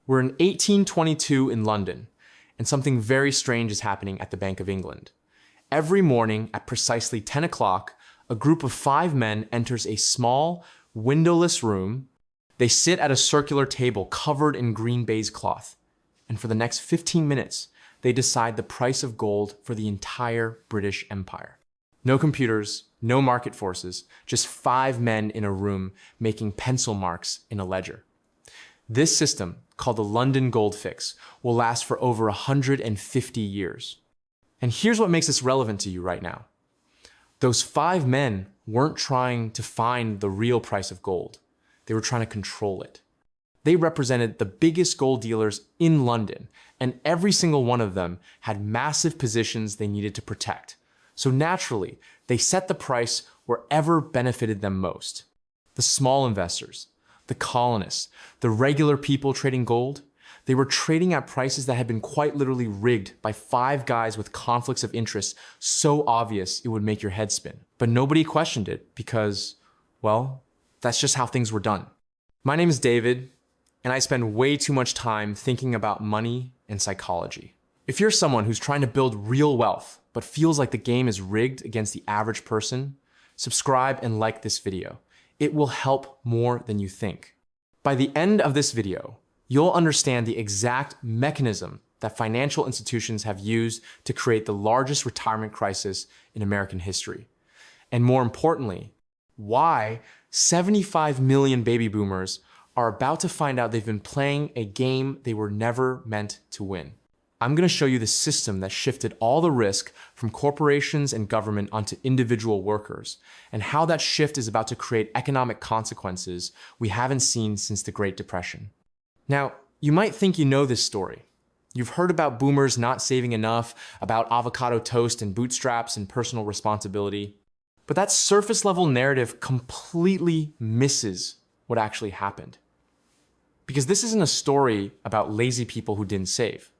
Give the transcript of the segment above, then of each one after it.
We're in 1822 in London, and something very strange is happening at the Bank of England. Every morning at precisely 10 o'clock, a group of 5 men enters a small, windowless room. They sit at a circular table covered in green baize cloth, and for the next 15 minutes, they decide the price of gold for the entire British Empire. No computers, no market forces, just 5 men in a room making pencil marks in a ledger. This system, called the London Gold Fix, will last for over 150 years. And here's what makes this relevant to you right now. Those 5 men weren't trying to find the real price of gold. They were trying to control it. They represented the biggest gold dealers in London, and every single one of them had massive positions they needed to protect. So naturally, they set the price wherever benefited them most. The small investors, the colonists, the regular people trading gold, they were trading at prices that had been quite literally rigged by 5 guys with conflicts of interest so obvious it would make your head spin. But nobody questioned it because, well, that's just how things were done. My name is David, and I spend way too much time thinking about money and psychology. If you're someone who's trying to build real wealth, but feels like the game is rigged against the average person, subscribe and like this video. It will help more than you think. By the end of this video, you'll understand the exact mechanism that financial institutions have used to create the largest retirement crisis in American history. And more importantly, why 75 million baby boomers are about to find out they've been playing a game they were never meant to win. I'm going to show you the system that shifted all the risk from corporations and government onto individual workers, and how that shift is about to create economic consequences we haven't seen since the Great Depression. Now, you might think you know this story. You've heard about boomers not saving enough, about avocado toast and bootstraps and personal responsibility. But that surface level narrative completely misses what actually happened. Because this isn't a story about lazy people who didn't save.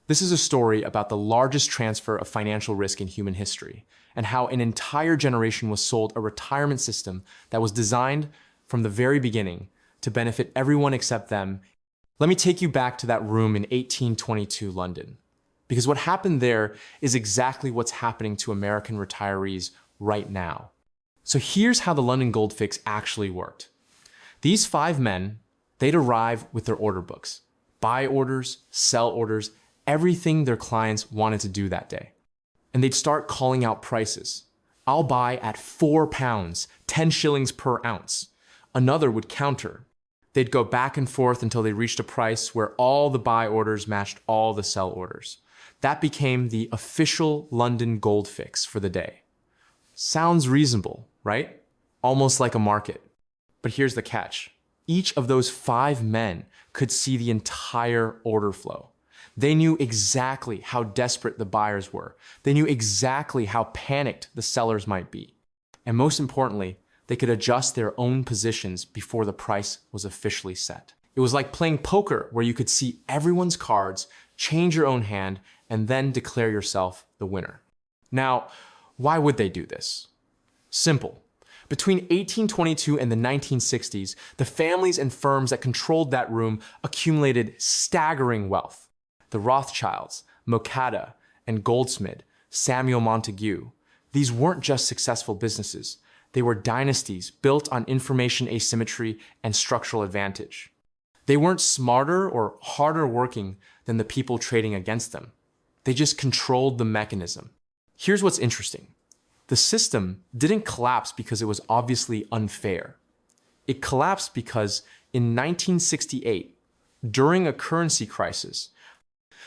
This is a story about the largest transfer of financial risk in human history, and how an entire generation was sold a retirement system that was designed from the very beginning to benefit everyone except them. Let me take you back to that room in 1822 London, because what happened there is exactly what's happening to American retirees right now. So here's how the London Gold Fix actually worked. These 5 men, they'd arrive with their order books, buy orders, sell orders, everything their clients wanted to do that day. And they'd start calling out prices. I'll buy at £4, 10 shillings per ounce. Another would counter. They'd go back and forth until they reached a price where all the buy orders matched all the sell orders. That became the official London Gold Fix for the day. Sounds reasonable, right? Almost like a market. But here's the catch. Each of those 5 men could see the entire order flow. They knew exactly how desperate the buyers were. They knew exactly how panicked the sellers might be. And most importantly, they could adjust their own positions before the price was officially set. It was like playing poker, where you could see everyone's cards, change your own hand, and then declare yourself the winner. Now, why would they do this? Simple. Between 1822 and the 1960s, the families and firms that controlled that room accumulated staggering wealth. The Rothschilds, Mocatta, and Goldsmith, Samuel Montague. These weren't just successful businesses. They were dynasties built on information asymmetry and structural advantage. They weren't smarter or harder working than the people trading against them. They just controlled the mechanism. Here's what's interesting. The system didn't collapse because it was obviously unfair. It collapsed because in 1968, during a currency crisis,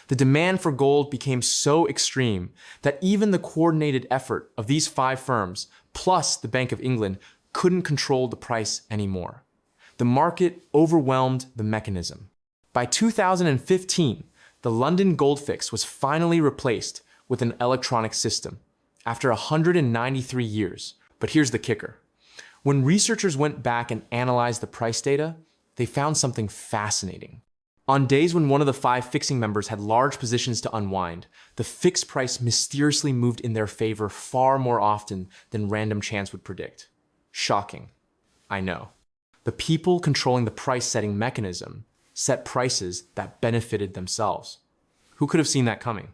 the demand for gold became so extreme that even the coordinated effort of these 5 firms, plus the Bank of England, couldn't control the price anymore. The market overwhelmed the mechanism. By 2015, the London Gold Fix was finally replaced with an electronic system after 193 years. But here's the kicker. When researchers went back and analyzed the price data, they found something fascinating. On days when one of the 5 fixing members had large positions to unwind, the fixed price mysteriously moved in their favor far more often than random chance would predict. Shocking. I know. The people controlling the price-setting mechanism set prices that benefited themselves. Who could have seen that coming?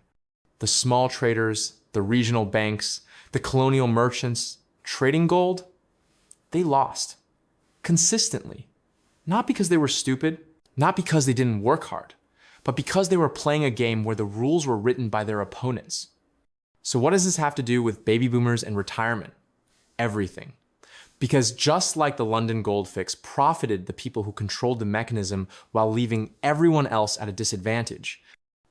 The small traders, the regional banks, the colonial merchants trading gold, they lost consistently. Not because they were stupid, not because they didn't work hard, but because they were playing a game where the rules were written by their opponents. So what does this have to do with baby boomers and retirement? Everything. Because just like the London gold fix profited the people who controlled the mechanism while leaving everyone else at a disadvantage,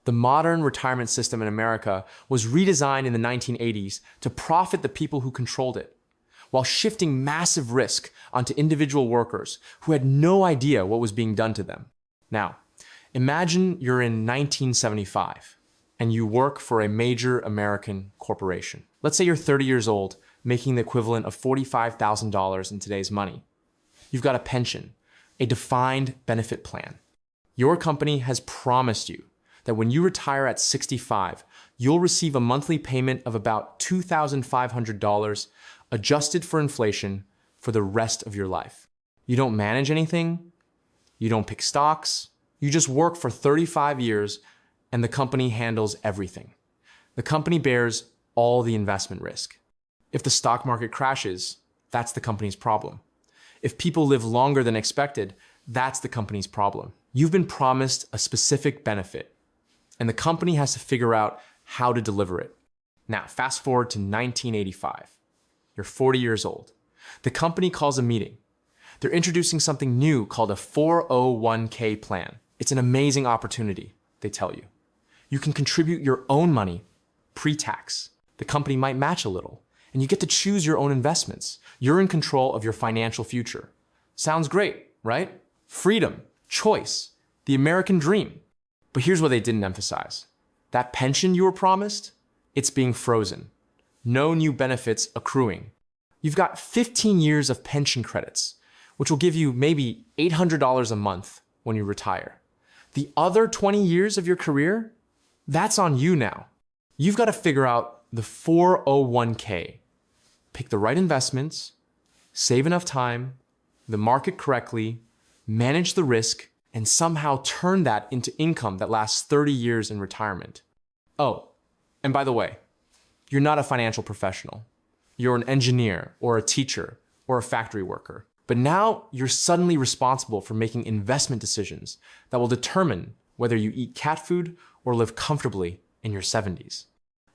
the modern retirement system in America was redesigned in the 1980s to profit the people who controlled it, while shifting massive risk onto individual workers who had no idea what was being done to them. Now, imagine you're in 1975 and you work for a major American corporation. Let's say you're 30 years old, making the equivalent of $45,000 in today's money. You've got a pension, a defined benefit plan. Your company has promised you that when you retire at 65, you'll receive a monthly payment of about $2,500 adjusted for inflation for the rest of your life. You don't manage anything, you don't pick stocks, you just work for 35 years and the company handles everything. The company bears all the investment risk. If the stock market crashes, that's the company's problem. If people live longer than expected, that's the company's problem. You've been promised a specific benefit, and the company has to figure out how to deliver it. Now, fast forward to 1985. You're 40 years old. The company calls a meeting. They're introducing something new called a 401k plan. It's an amazing opportunity, they tell you. You can contribute your own money pre-tax. The company might match a little, and you get to choose your own investments. You're in control of your financial future. Sounds great, right? Freedom, choice, the American dream. But here's what they didn't emphasize. That pension you were promised, it's being frozen. No new benefits accruing. You've got 15 years of pension credits, which will give you maybe $800 a month when you retire. The other 20 years of your career, that's on you now. You've got to figure out the 401k. Pick the right investments, save enough time, the market correctly, manage the risk, and somehow turn that into income that lasts 30 years in retirement. Oh, and by the way, you're not a financial professional. You're an engineer or a teacher or a factory worker. But now you're suddenly responsible for making investment decisions that will determine whether you eat cat food or live comfortably in your 70s.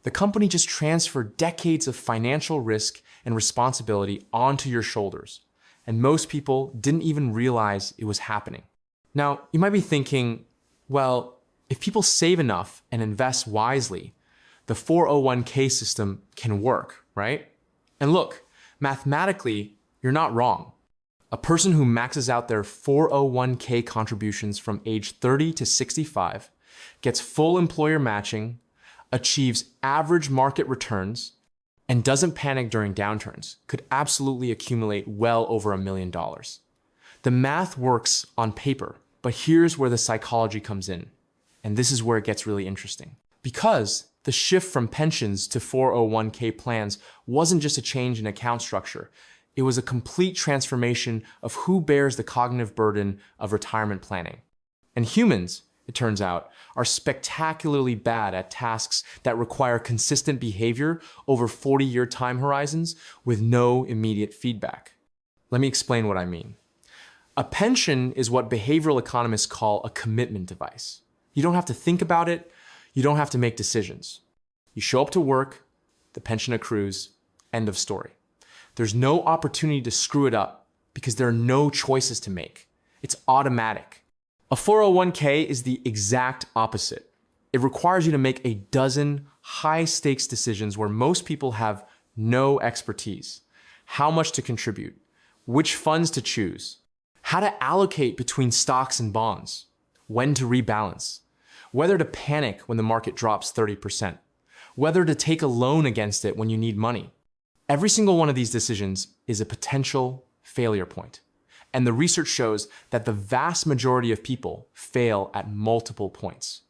The company just transferred decades of financial risk and responsibility onto your shoulders, and most people didn't even realize it was happening. Now, you might be thinking, well, if people save enough and invest wisely, the 401k system can work, right? And look, mathematically, you're not wrong. A person who maxes out their 401k contributions from age 30 to 65 gets full employer matching, achieves average market returns, and doesn't panic during downturns could absolutely accumulate well over $1 million. The math works on paper, but here's where the psychology comes in. And this is where it gets really interesting. Because the shift from pensions to 401k plans wasn't just a change in account structure. It was a complete transformation of who bears the cognitive burden of retirement planning. And humans, it turns out, are spectacularly bad at tasks that require consistent behavior over 40-year time horizons with no immediate feedback. Let me explain what I mean. A pension is what behavioral economists call a commitment device. You don't have to think about it. You don't have to make decisions. You show up to work, the pension accrues, end of story. There's no opportunity to screw it up because there are no choices to make. It's automatic. A 401k is the exact opposite. It requires you to make a dozen high-stakes decisions where most people have no expertise. How much to contribute, which funds to choose, how to allocate between stocks and bonds, when to rebalance, whether to panic when the market drops 30%, whether to take a loan against it when you need money. Every single one of these decisions is a potential failure point. And the research shows that the vast majority of people fail at multiple points.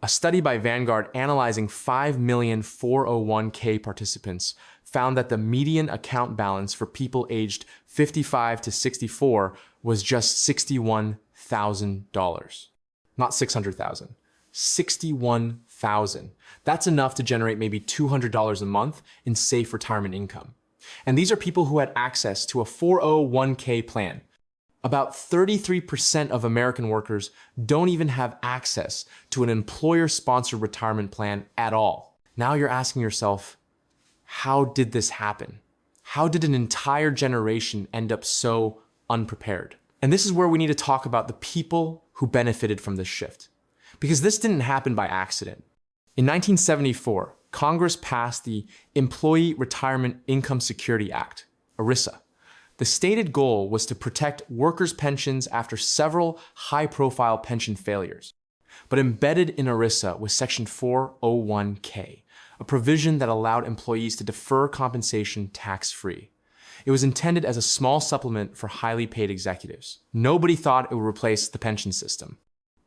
A study by Vanguard analyzing 5 million 401k participants found that the median account balance for people aged 55 to 64 was just $61,000. Not 600,000. 61,000. That's enough to generate maybe $200 a month in safe retirement income. And these are people who had access to a 401k plan. About 33% of American workers don't even have access to an employer-sponsored retirement plan at all. Now you're asking yourself, how did this happen? How did an entire generation end up so unprepared? And this is where we need to talk about the people who benefited from this shift. Because this didn't happen by accident. In 1974, Congress passed the Employee Retirement Income Security Act, ERISA. The stated goal was to protect workers' pensions after several high-profile pension failures. But embedded in ERISA was Section 401k, a provision that allowed employees to defer compensation tax-free. It was intended as a small supplement for highly paid executives. Nobody thought it would replace the pension system.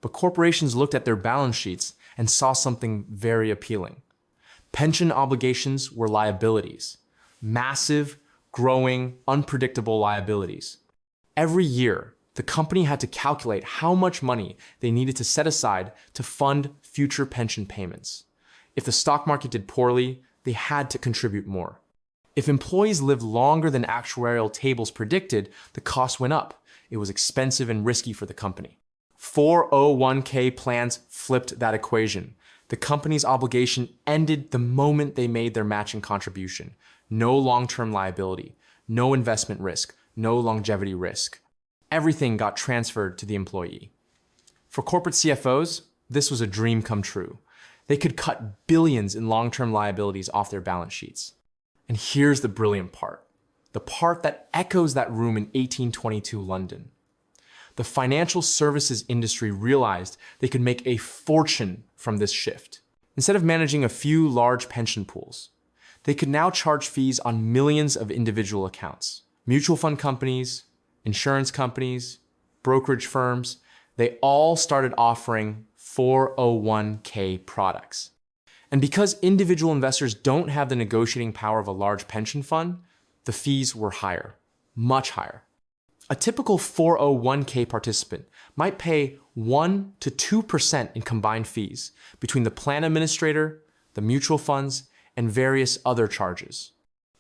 But corporations looked at their balance sheets and saw something very appealing. Pension obligations were liabilities. Massive, growing, unpredictable liabilities. Every year, the company had to calculate how much money they needed to set aside to fund future pension payments. If the stock market did poorly, they had to contribute more. If employees lived longer than actuarial tables predicted, the cost went up. It was expensive and risky for the company. 401k plans flipped that equation. The company's obligation ended the moment they made their matching contribution. No long-term liability, no investment risk, no longevity risk. Everything got transferred to the employee. For corporate CFOs, this was a dream come true. They could cut billions in long-term liabilities off their balance sheets. And here's the brilliant part. The part that echoes that room in 1822 London. The financial services industry realized they could make a fortune from this shift. Instead of managing a few large pension pools, they could now charge fees on millions of individual accounts. Mutual fund companies, insurance companies, brokerage firms, they all started offering 401k products. And because individual investors don't have the negotiating power of a large pension fund, the fees were higher, much higher. A typical 401k participant might pay 1 to 2% in combined fees between the plan administrator, the mutual funds, and various other charges.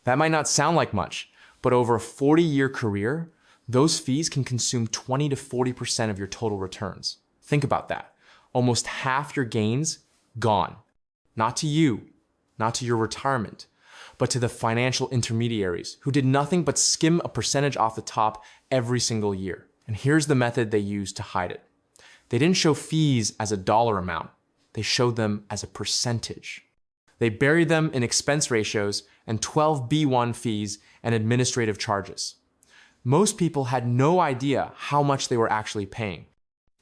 That might not sound like much, but over a 40-year career, those fees can consume 20 to 40% of your total returns. Think about that. Almost half your gains gone. Not to you, not to your retirement, but to the financial intermediaries who did nothing but skim a percentage off the top every single year. And here's the method they used to hide it. They didn't show fees as a dollar amount. They showed them as a percentage. They buried them in expense ratios and 12B1 fees and administrative charges. Most people had no idea how much they were actually paying.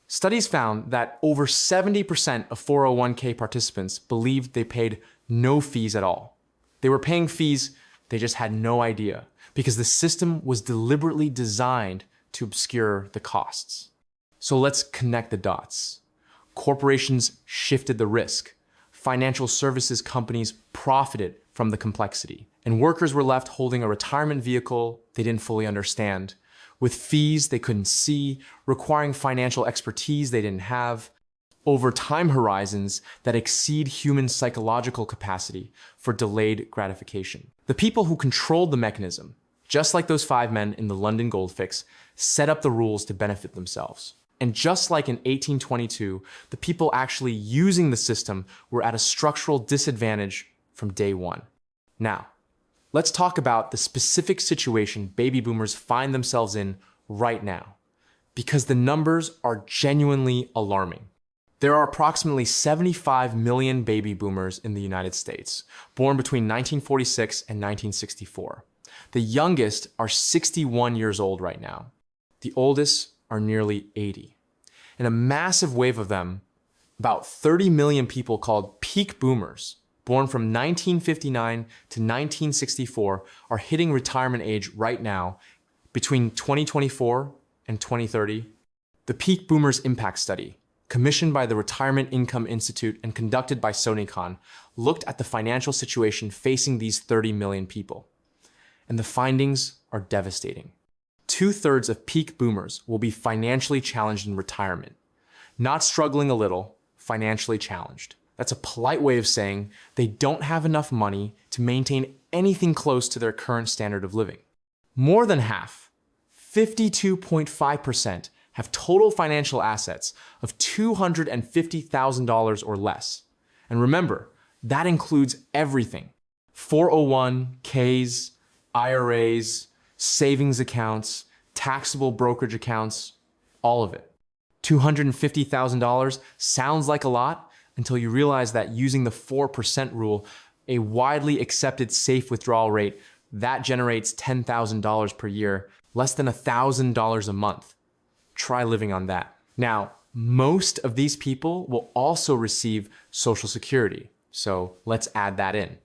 Studies found that over 70% of 401k participants believed they paid no fees at all. They were paying fees, they just had no idea, because the system was deliberately designed to obscure the costs. So let's connect the dots. Corporations shifted the risk. Financial services companies profited from the complexity, and workers were left holding a retirement vehicle they didn't fully understand, with fees they couldn't see, requiring financial expertise they didn't have, over time horizons that exceed human psychological capacity for delayed gratification. The people who controlled the mechanism, just like those 5 men in the London gold fix, set up the rules to benefit themselves. And just like in 1822, the people actually using the system were at a structural disadvantage from day one. Now, let's talk about the specific situation baby boomers find themselves in right now, because the numbers are genuinely alarming. There are approximately 75 million baby boomers in the United States, born between 1946 and 1964. The youngest are 61 years old right now. The oldest are nearly 80. And a massive wave of them, about 30 million people called peak boomers, born from 1959 to 1964, are hitting retirement age right now between 2024 and 2030. The Peak Boomers Impact Study, commissioned by the Retirement Income Institute and conducted by SonyCon, looked at the financial situation facing these 30 million people. And the findings are devastating. 2/3 of peak boomers will be financially challenged in retirement. not struggling a little, financially challenged. That's a polite way of saying they don't have enough money to maintain anything close to their current standard of living. More than half, 52.5%, have total financial assets of $250,000 or less. And remember, that includes everything: 401ks, IRAs, savings accounts, taxable brokerage accounts, all of it. $250,000 sounds like a lot until you realize that using the 4% rule, a widely accepted safe withdrawal rate, that generates $10,000 per year, less than $1,000 a month. Try living on that. Now, most of these people will also receive Social Security, so let's add that in.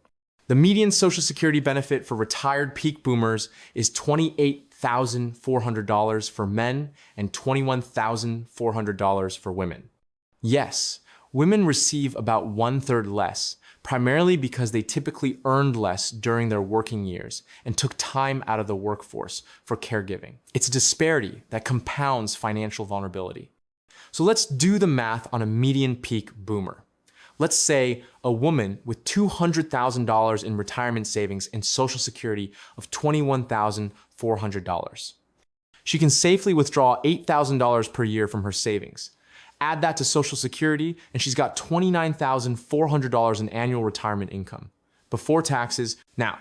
The median Social Security benefit for retired peak boomers is $28,400 for men and $21,400 for women. Yes, women receive about 1/3 less, primarily because they typically earned less during their working years and took time out of the workforce for caregiving. It's a disparity that compounds financial vulnerability. So let's do the math on a median peak boomer. Let's say a woman with $200,000 in retirement savings and Social Security of $21,400. She can safely withdraw $8,000 per year from her savings. Add that to Social Security, and she's got $29,400 in annual retirement income before taxes. Now,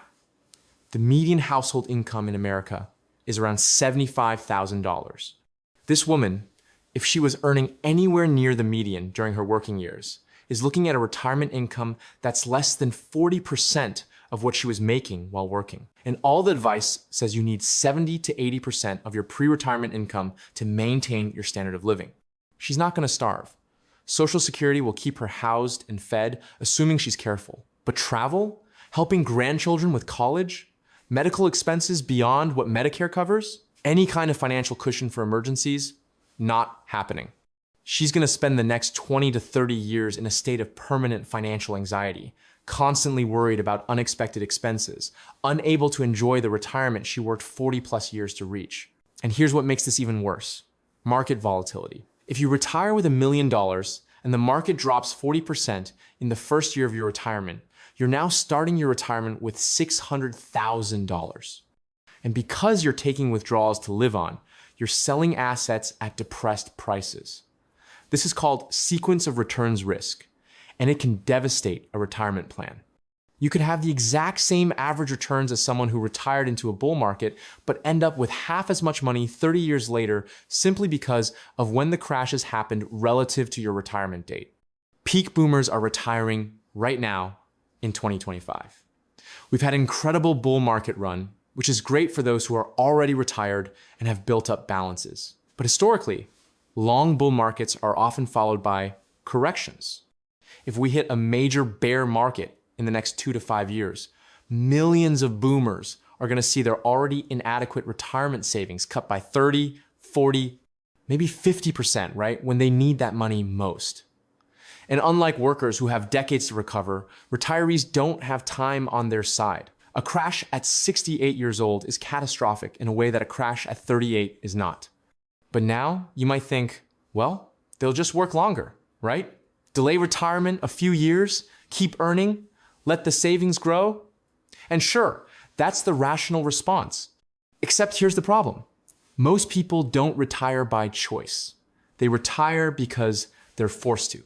the median household income in America is around $75,000. This woman, if she was earning anywhere near the median during her working years, is looking at a retirement income that's less than 40% of what she was making while working. And all the advice says you need 70 to 80% of your pre-retirement income to maintain your standard of living. She's not going to starve. Social Security will keep her housed and fed, assuming she's careful. But travel, helping grandchildren with college, medical expenses beyond what Medicare covers, any kind of financial cushion for emergencies, not happening. She's going to spend the next 20 to 30 years in a state of permanent financial anxiety, constantly worried about unexpected expenses, unable to enjoy the retirement she worked 40+ years to reach. And here's what makes this even worse: market volatility. If you retire with $1 million and the market drops 40% in the first year of your retirement, you're now starting your retirement with $600,000. And because you're taking withdrawals to live on, you're selling assets at depressed prices. This is called sequence of returns risk, and it can devastate a retirement plan. You could have the exact same average returns as someone who retired into a bull market, but end up with half as much money 30 years later simply because of when the crashes happened relative to your retirement date. Peak boomers are retiring right now in 2025. We've had an incredible bull market run, which is great for those who are already retired and have built up balances. But historically, long bull markets are often followed by corrections. If we hit a major bear market in the next 2 to 5 years, millions of boomers are going to see their already inadequate retirement savings cut by 30, 40, maybe 50%, right? When they need that money most. And unlike workers who have decades to recover, retirees don't have time on their side. A crash at 68 years old is catastrophic in a way that a crash at 38 is not. But now you might think, well, they'll just work longer, right? Delay retirement a few years, keep earning, let the savings grow. And sure, that's the rational response. Except here's the problem. Most people don't retire by choice. They retire because they're forced to.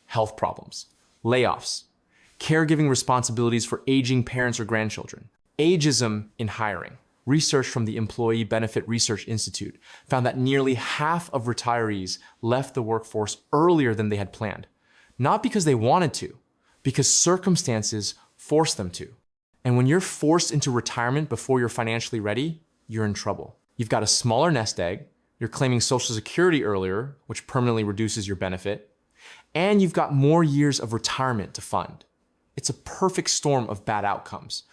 Health problems, layoffs, caregiving responsibilities for aging parents or grandchildren, ageism in hiring. Research from the Employee Benefit Research Institute found that nearly half of retirees left the workforce earlier than they had planned. Not because they wanted to, because circumstances forced them to. And when you're forced into retirement before you're financially ready, you're in trouble. You've got a smaller nest egg, you're claiming Social Security earlier, which permanently reduces your benefit, and you've got more years of retirement to fund. It's a perfect storm of bad outcomes.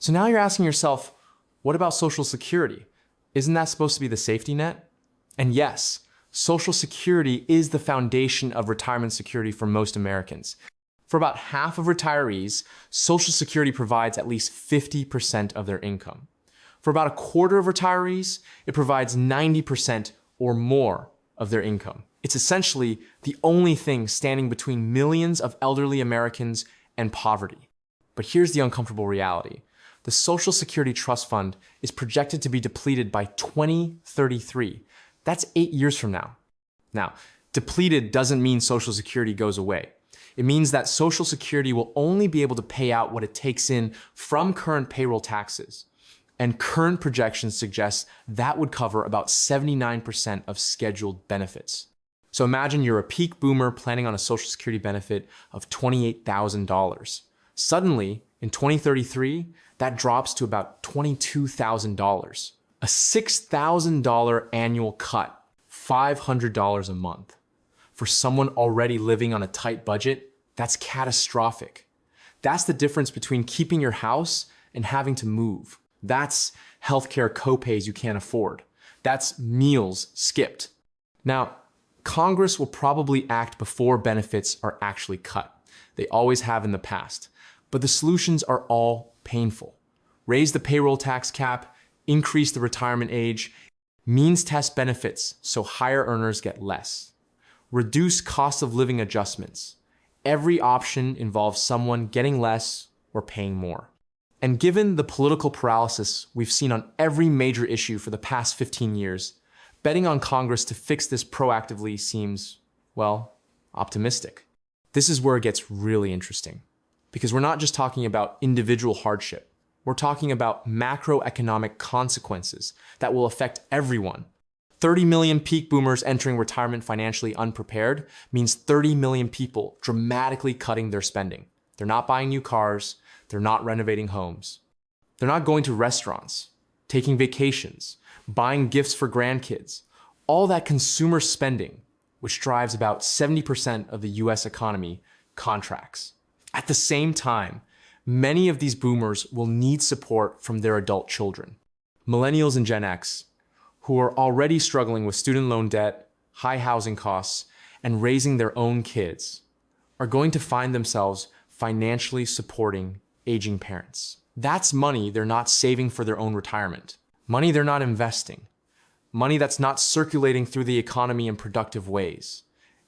So now you're asking yourself, what about Social Security? Isn't that supposed to be the safety net? And yes, Social Security is the foundation of retirement security for most Americans. For about half of retirees, Social Security provides at least 50% of their income. For about a quarter of retirees, it provides 90% or more of their income. It's essentially the only thing standing between millions of elderly Americans and poverty. But here's the uncomfortable reality. The Social Security Trust Fund is projected to be depleted by 2033. That's 8 years from now. Now, depleted doesn't mean Social Security goes away. It means that Social Security will only be able to pay out what it takes in from current payroll taxes. And current projections suggest that would cover about 79% of scheduled benefits. So imagine you're a peak boomer planning on a Social Security benefit of $28,000. Suddenly, in 2033, that drops to about $22,000. A $6,000 annual cut, $500 a month. For someone already living on a tight budget, that's catastrophic. That's the difference between keeping your house and having to move. That's healthcare copays you can't afford. That's meals skipped. Now, Congress will probably act before benefits are actually cut. They always have in the past. But the solutions are all painful. Raise the payroll tax cap, increase the retirement age, means test benefits so higher earners get less. Reduce cost of living adjustments. Every option involves someone getting less or paying more. And given the political paralysis we've seen on every major issue for the past 15 years, betting on Congress to fix this proactively seems, well, optimistic. This is where it gets really interesting, because we're not just talking about individual hardship. We're talking about macroeconomic consequences that will affect everyone. 30 million peak boomers entering retirement financially unprepared means 30 million people dramatically cutting their spending. They're not buying new cars. They're not renovating homes. They're not going to restaurants, taking vacations, buying gifts for grandkids. All that consumer spending, which drives about 70% of the US economy, contracts. At the same time, many of these boomers will need support from their adult children. Millennials and Gen X, who are already struggling with student loan debt, high housing costs, and raising their own kids, are going to find themselves financially supporting aging parents. That's money they're not saving for their own retirement. Money they're not investing. Money that's not circulating through the economy in productive ways.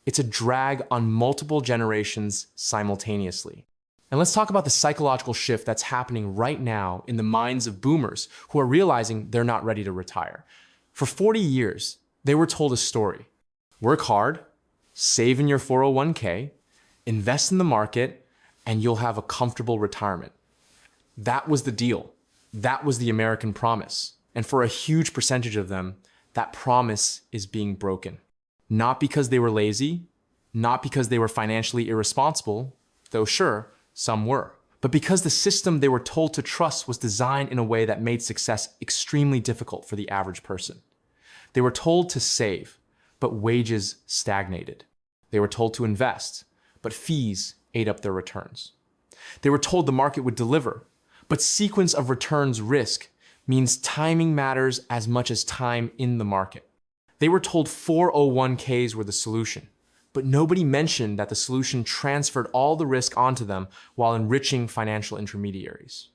It's a drag on multiple generations simultaneously. And let's talk about the psychological shift that's happening right now in the minds of boomers who are realizing they're not ready to retire. For 40 years, they were told a story. Work hard, save in your 401k, invest in the market, and you'll have a comfortable retirement. That was the deal. That was the American promise. And for a huge percentage of them, that promise is being broken. Not because they were lazy, not because they were financially irresponsible, though sure, some were, but because the system they were told to trust was designed in a way that made success extremely difficult for the average person. They were told to save, but wages stagnated. They were told to invest, but fees ate up their returns. They were told the market would deliver, but sequence of returns risk means timing matters as much as time in the market. They were told 401ks were the solution, but nobody mentioned that the solution transferred all the risk onto them while enriching financial intermediaries.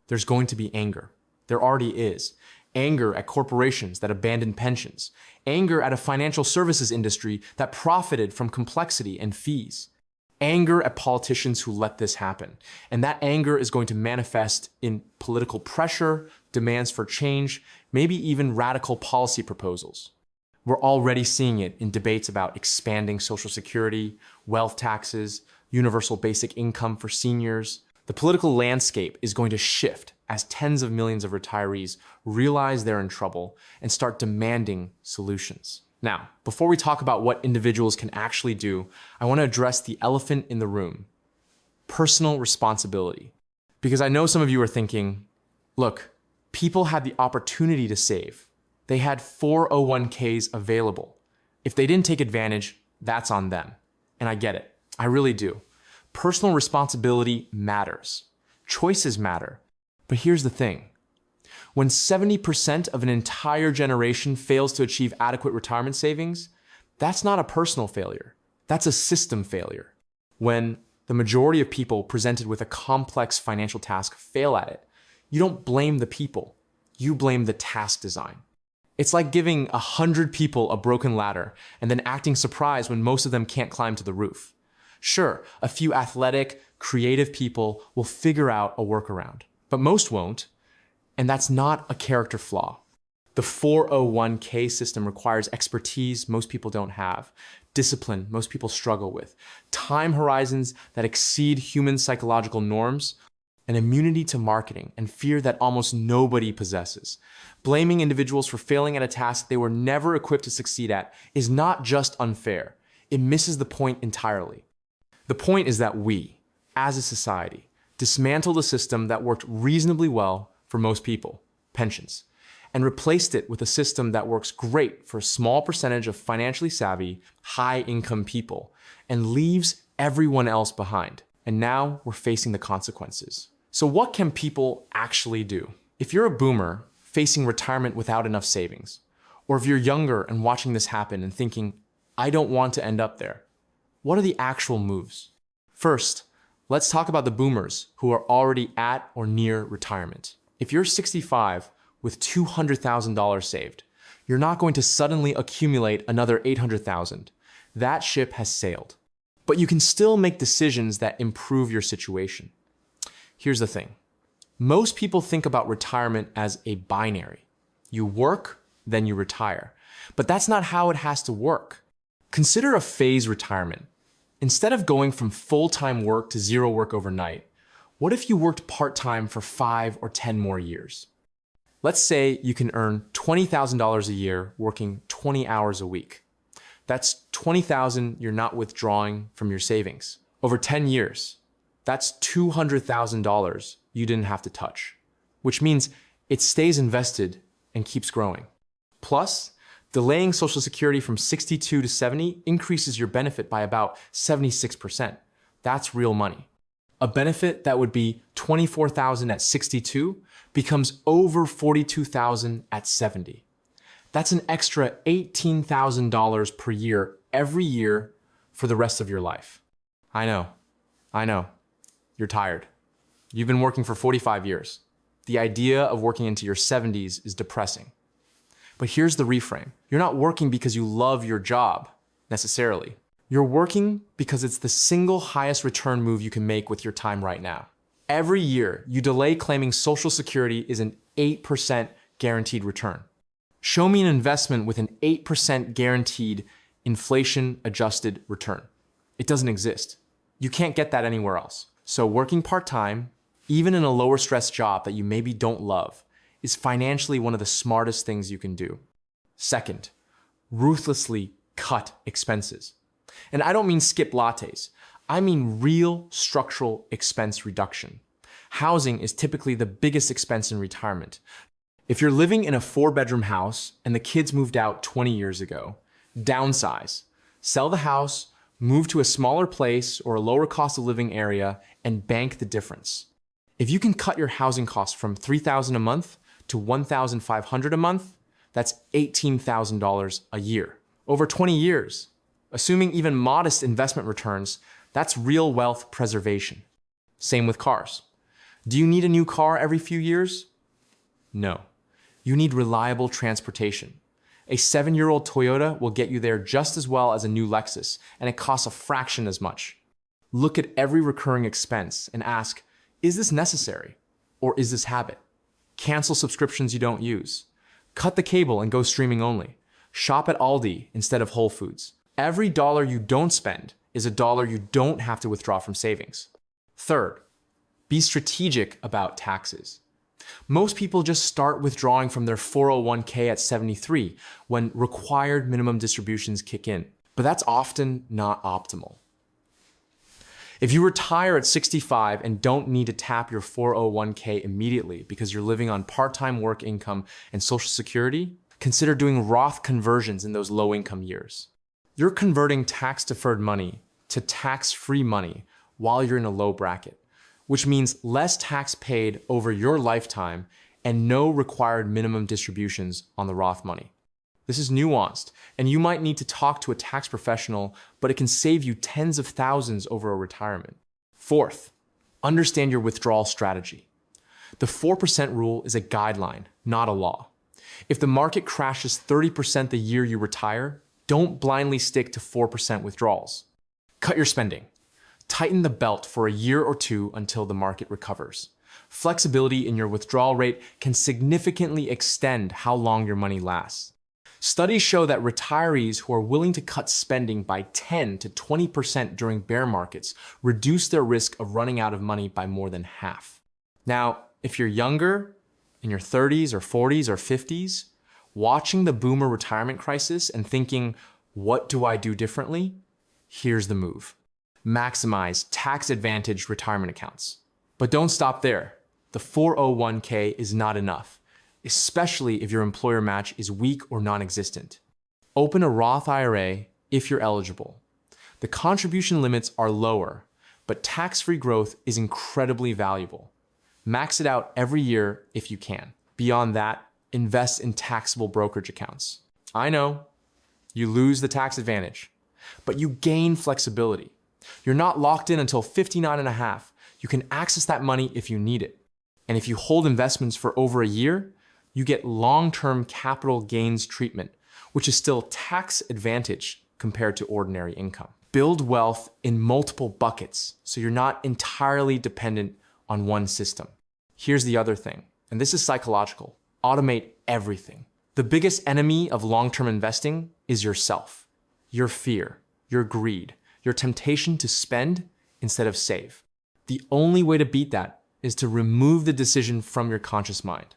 There's going to be anger. There already is. Anger at corporations that abandoned pensions. Anger at a financial services industry that profited from complexity and fees. Anger at politicians who let this happen. And that anger is going to manifest in political pressure, demands for change, maybe even radical policy proposals. We're already seeing it in debates about expanding Social Security, wealth taxes, universal basic income for seniors. The political landscape is going to shift as tens of millions of retirees realize they're in trouble and start demanding solutions. Now, before we talk about what individuals can actually do, I want to address the elephant in the room: personal responsibility. Because I know some of you are thinking, look, people had the opportunity to save. They had 401ks available. If they didn't take advantage, that's on them. And I get it. I really do. Personal responsibility matters. Choices matter. But here's the thing. When 70% of an entire generation fails to achieve adequate retirement savings, that's not a personal failure. That's a system failure. When the majority of people presented with a complex financial task fail at it, you don't blame the people. You blame the task design. It's like giving 100 people a broken ladder and then acting surprised when most of them can't climb to the roof. Sure, a few athletic, creative people will figure out a workaround, but most won't, and that's not a character flaw. The 401k system requires expertise most people don't have, discipline most people struggle with, time horizons that exceed human psychological norms, an immunity to marketing and fear that almost nobody possesses. Blaming individuals for failing at a task they were never equipped to succeed at is not just unfair, it misses the point entirely. The point is that we, as a society, dismantled a system that worked reasonably well for most people, pensions, and replaced it with a system that works great for a small percentage of financially savvy, high-income people, and leaves everyone else behind. And now we're facing the consequences. So what can people actually do? If you're a boomer facing retirement without enough savings, or if you're younger and watching this happen and thinking, I don't want to end up there, what are the actual moves? First, let's talk about the boomers who are already at or near retirement. If you're 65 with $200,000 saved, you're not going to suddenly accumulate another $800,000. That ship has sailed. But you can still make decisions that improve your situation. Here's the thing. Most people think about retirement as a binary. You work, then you retire. But that's not how it has to work. Consider a phase retirement. Instead of going from full-time work to zero work overnight, what if you worked part-time for 5 or 10 more years? Let's say you can earn $20,000 a year working 20 hours a week. That's $20,000 you're not withdrawing from your savings. Over 10 years, that's $200,000 you didn't have to touch, which means it stays invested and keeps growing. Plus, delaying Social Security from 62 to 70 increases your benefit by about 76%. That's real money. A benefit that would be $24,000 at 62 becomes over $42,000 at 70. That's an extra $18,000 per year every year for the rest of your life. I know. You're tired. You've been working for 45 years. The idea of working into your 70s is depressing. But here's the reframe. You're not working because you love your job, necessarily. You're working because it's the single highest return move you can make with your time right now. Every year, you delay claiming Social Security is an 8% guaranteed return. Show me an investment with an 8% guaranteed inflation-adjusted return. It doesn't exist. You can't get that anywhere else. So working part-time, even in a lower stress job that you maybe don't love, is financially one of the smartest things you can do. Second, ruthlessly cut expenses. And I don't mean skip lattes. I mean real structural expense reduction. Housing is typically the biggest expense in retirement. If you're living in a 4-bedroom house and the kids moved out 20 years ago, downsize. Sell the house, move to a smaller place or a lower cost of living area, and bank the difference. If you can cut your housing costs from $3,000 a month to $1,500 a month, that's $18,000 a year. Over 20 years, assuming even modest investment returns, that's real wealth preservation. Same with cars. Do you need a new car every few years? No. You need reliable transportation. A 7-year-old Toyota will get you there just as well as a new Lexus, and it costs a fraction as much. Look at every recurring expense and ask, is this necessary? Or is this habit? Cancel subscriptions you don't use. Cut the cable and go streaming only. Shop at Aldi instead of Whole Foods. Every dollar you don't spend is a dollar you don't have to withdraw from savings. Third, be strategic about taxes. Most people just start withdrawing from their 401k at 73 when required minimum distributions kick in, but that's often not optimal. If you retire at 65 and don't need to tap your 401k immediately because you're living on part-time work income and Social Security, consider doing Roth conversions in those low-income years. You're converting tax-deferred money to tax-free money while you're in a low bracket, which means less tax paid over your lifetime and no required minimum distributions on the Roth money. This is nuanced, and you might need to talk to a tax professional, but it can save you tens of thousands over a retirement. Fourth, understand your withdrawal strategy. The 4% rule is a guideline, not a law. If the market crashes 30% the year you retire, don't blindly stick to 4% withdrawals. Cut your spending. Tighten the belt for a year or two until the market recovers. Flexibility in your withdrawal rate can significantly extend how long your money lasts. Studies show that retirees who are willing to cut spending by 10 to 20% during bear markets reduce their risk of running out of money by more than half. Now, if you're younger, in your 30s or 40s or 50s, watching the boomer retirement crisis and thinking, what do I do differently? Here's the move. Maximize tax-advantaged retirement accounts. But don't stop there. The 401k is not enough, especially if your employer match is weak or non-existent. Open a Roth IRA if you're eligible. The contribution limits are lower, but tax-free growth is incredibly valuable. Max it out every year if you can. Beyond that, invest in taxable brokerage accounts. I know, you lose the tax advantage, but you gain flexibility. You're not locked in until 59 and a half. You can access that money if you need it. And if you hold investments for over a year, you get long-term capital gains treatment, which is still tax advantage compared to ordinary income. Build wealth in multiple buckets so you're not entirely dependent on one system. Here's the other thing, and this is psychological. Automate everything. The biggest enemy of long-term investing is yourself, your fear, your greed, your temptation to spend instead of save. The only way to beat that is to remove the decision from your conscious mind.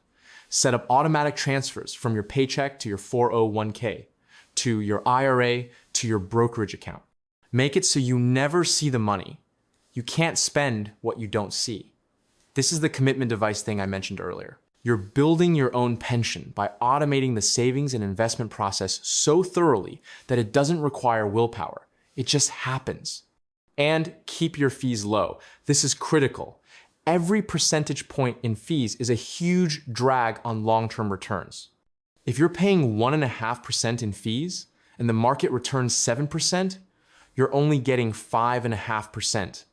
Set up automatic transfers from your paycheck to your 401k, to your IRA, to your brokerage account. Make it so you never see the money. You can't spend what you don't see. This is the commitment device thing I mentioned earlier. You're building your own pension by automating the savings and investment process so thoroughly that it doesn't require willpower. It just happens. And keep your fees low. This is critical. Every percentage point in fees is a huge drag on long-term returns. If you're paying 1.5% in fees and the market returns 7%, you're only getting 5.5%.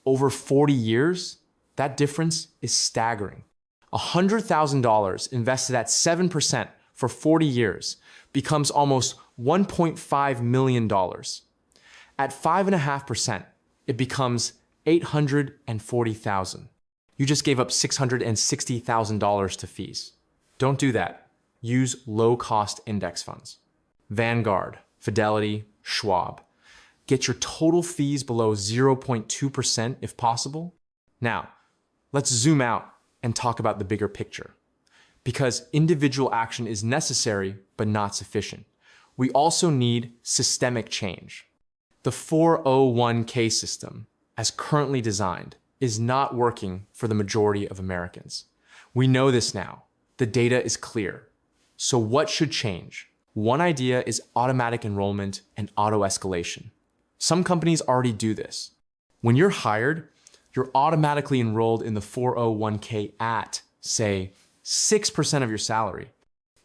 Over 40 years, that difference is staggering. $100,000 invested at 7% for 40 years becomes almost $1.5 million. At 5.5%, it becomes $840,000. You just gave up $660,000 to fees. Don't do that. Use low-cost index funds. Vanguard, Fidelity, Schwab. Get your total fees below 0.2% if possible. Now, let's zoom out and talk about the bigger picture. Because individual action is necessary, but not sufficient. We also need systemic change. The 401k system, as currently designed, is not working for the majority of Americans. We know this now. The data is clear. So what should change? One idea is automatic enrollment and auto-escalation. Some companies already do this. When you're hired, you're automatically enrolled in the 401k at, say, 6% of your salary.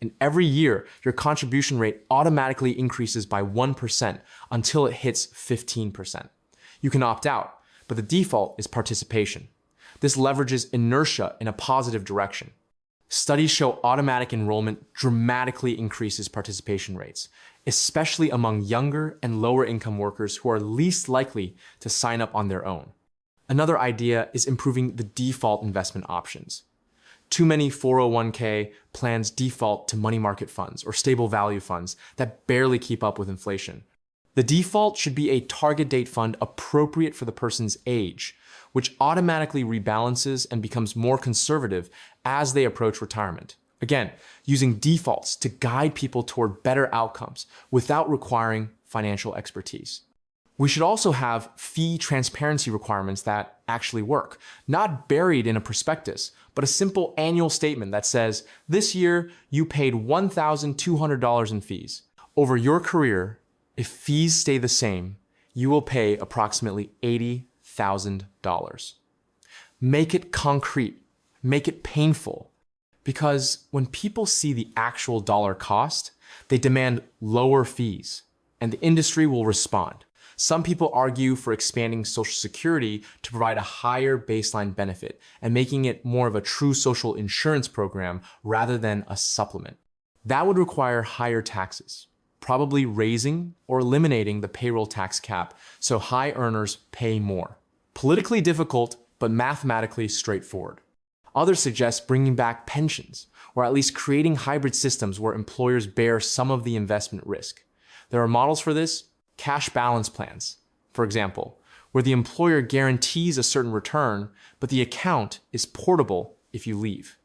And every year, your contribution rate automatically increases by 1% until it hits 15%. You can opt out, but the default is participation. This leverages inertia in a positive direction. Studies show automatic enrollment dramatically increases participation rates, especially among younger and lower income workers who are least likely to sign up on their own. Another idea is improving the default investment options. Too many 401k plans default to money market funds or stable value funds that barely keep up with inflation. The default should be a target date fund appropriate for the person's age, which automatically rebalances and becomes more conservative as they approach retirement. Again, using defaults to guide people toward better outcomes without requiring financial expertise. We should also have fee transparency requirements that actually work, not buried in a prospectus, but a simple annual statement that says, this year you paid $1,200 in fees. Over your career, if fees stay the same, you will pay approximately $80,000. Make it concrete, make it painful, because when people see the actual dollar cost, they demand lower fees, and the industry will respond. Some people argue for expanding Social Security to provide a higher baseline benefit and making it more of a true social insurance program rather than a supplement. That would require higher taxes, probably raising or eliminating the payroll tax cap so high earners pay more. Politically difficult, but mathematically straightforward. Others suggest bringing back pensions, or at least creating hybrid systems where employers bear some of the investment risk. There are models for this: cash balance plans, for example, where the employer guarantees a certain return, but the account is portable if you leave.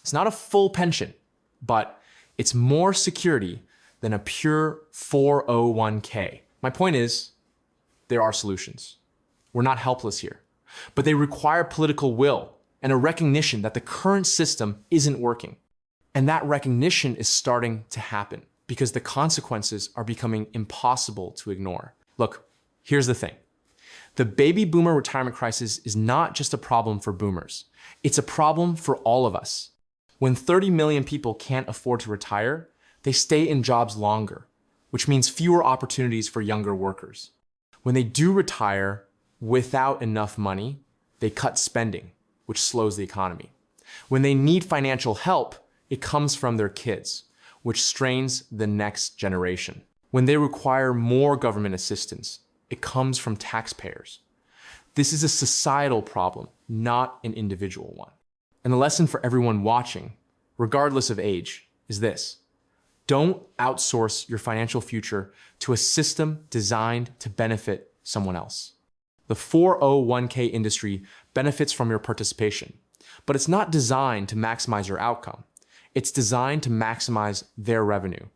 It's not a full pension, but it's more security than a pure 401k. My point is, there are solutions. We're not helpless here, but they require political will and a recognition that the current system isn't working. And that recognition is starting to happen because the consequences are becoming impossible to ignore. Look, here's the thing. The baby boomer retirement crisis is not just a problem for boomers. It's a problem for all of us. When 30 million people can't afford to retire, they stay in jobs longer, which means fewer opportunities for younger workers. When they do retire without enough money, they cut spending, which slows the economy. When they need financial help, it comes from their kids, which strains the next generation. When they require more government assistance, it comes from taxpayers. This is a societal problem, not an individual one. And the lesson for everyone watching, regardless of age, is this: don't outsource your financial future to a system designed to benefit someone else. The 401k industry benefits from your participation, but it's not designed to maximize your outcome. It's designed to maximize their revenue.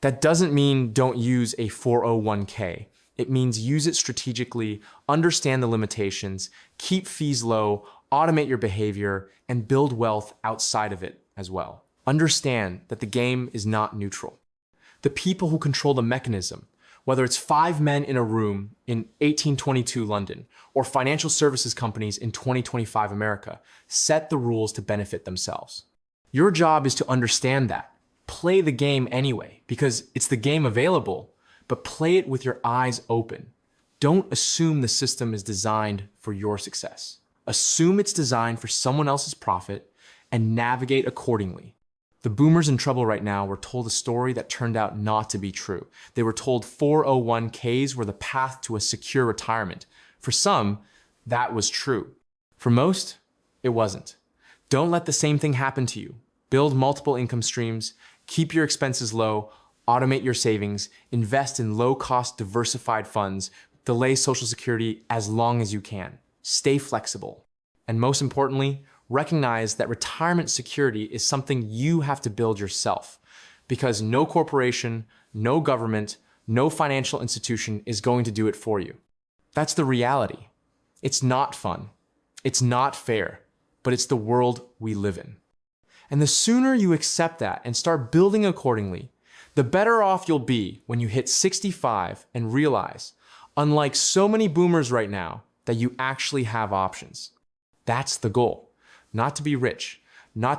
That doesn't mean don't use a 401k. It means use it strategically, understand the limitations, keep fees low, automate your behavior, and build wealth outside of it as well. Understand that the game is not neutral. The people who control the mechanism, whether it's 5 men in a room in 1822 London or financial services companies in 2025 America, set the rules to benefit themselves. Your job is to understand that. Play the game anyway, because it's the game available, but play it with your eyes open. Don't assume the system is designed for your success. Assume it's designed for someone else's profit and navigate accordingly. The boomers in trouble right now were told a story that turned out not to be true. They were told 401ks were the path to a secure retirement. For some, that was true. For most, it wasn't. Don't let the same thing happen to you. Build multiple income streams, keep your expenses low, automate your savings, invest in low-cost diversified funds, delay Social Security as long as you can. Stay flexible. And most importantly, recognize that retirement security is something you have to build yourself, because no corporation, no government, no financial institution is going to do it for you. That's the reality. It's not fun. It's not fair, but it's the world we live in. And the sooner you accept that and start building accordingly, the better off you'll be when you hit 65 and realize, unlike so many boomers right now, that you actually have options. That's the goal. Not to be rich,